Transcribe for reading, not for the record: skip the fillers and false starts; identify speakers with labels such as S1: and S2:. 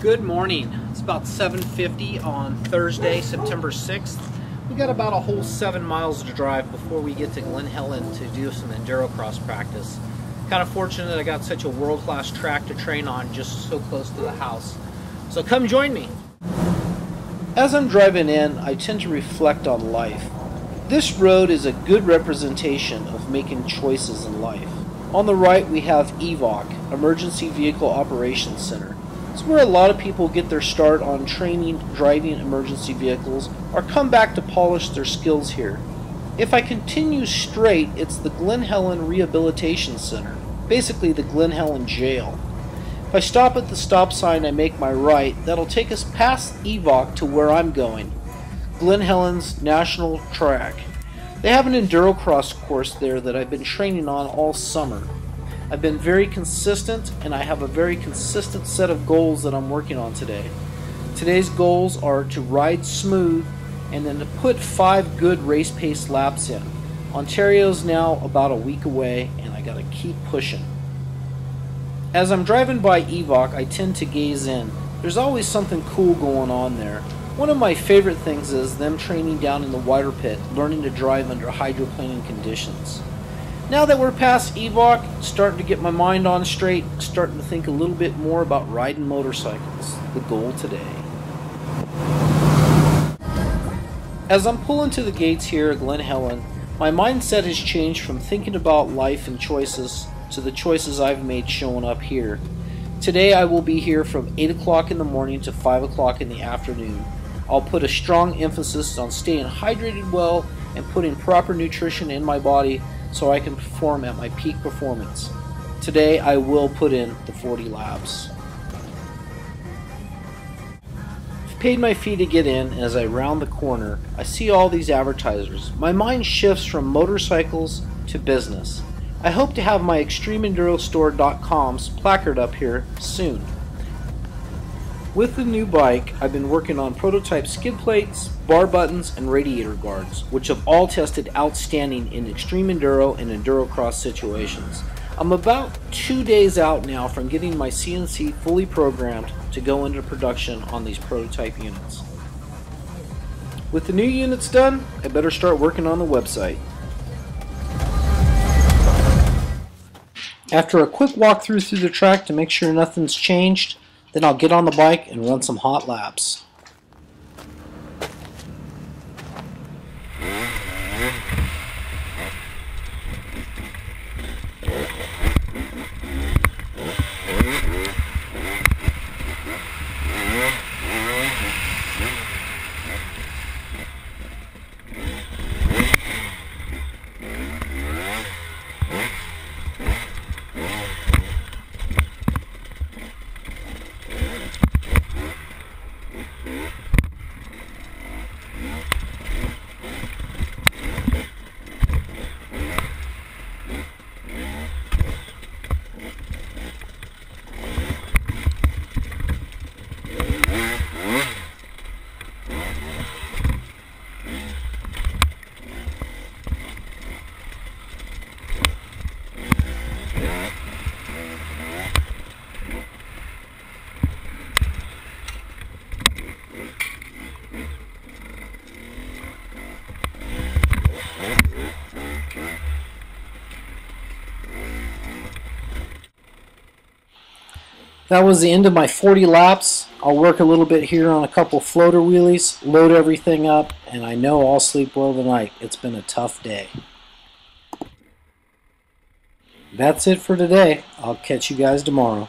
S1: Good morning. It's about 7:50 on Thursday, September 6th. We got about a whole 7 miles to drive before we get to Glen Helen to do some enduro cross practice. Kind of fortunate I got such a world-class track to train on just so close to the house. So come join me. As I'm driving in, I tend to reflect on life. This road is a good representation of making choices in life. On the right we have EVOC, Emergency Vehicle Operations Center. It's where a lot of people get their start on training, driving emergency vehicles, or come back to polish their skills here. If I continue straight, it's the Glen Helen Rehabilitation Center, basically the Glen Helen Jail. If I stop at the stop sign and make my right, that'll take us past EVOC to where I'm going, Glen Helen's National Track. They have an enduro cross course there that I've been training on all summer. I've been very consistent, and I have a very consistent set of goals that I'm working on today. Today's goals are to ride smooth and then to put 5 good race pace laps in. Ontario's now about a week away, and I gotta keep pushing. As I'm driving by EVOC, I tend to gaze in. There's always something cool going on there. One of my favorite things is them training down in the water pit, learning to drive under hydroplaning conditions. Now that we're past EVOC, starting to get my mind on straight, starting to think a little bit more about riding motorcycles, the goal today. As I'm pulling to the gates here at Glen Helen, my mindset has changed from thinking about life and choices to the choices I've made showing up here. Today I will be here from 8 o'clock in the morning to 5 o'clock in the afternoon. I'll put a strong emphasis on staying hydrated well and putting proper nutrition in my body so I can perform at my peak performance. Today I will put in the 40 laps. I've paid my fee to get in, and as I round the corner, I see all these advertisers. My mind shifts from motorcycles to business. I hope to have my extremeendurostore.com's placard up here soon. With the new bike, I've been working on prototype skid plates, bar buttons, and radiator guards, which have all tested outstanding in extreme enduro and enduro cross situations. I'm about 2 days out now from getting my CNC fully programmed to go into production on these prototype units. With the new units done, I better start working on the website. After a quick walkthrough through the track to make sure nothing's changed, then I'll get on the bike and run some hot laps. That was the end of my 40 laps. I'll work a little bit here on a couple floater wheelies, load everything up, and I know I'll sleep well tonight. It's been a tough day. That's it for today. I'll catch you guys tomorrow.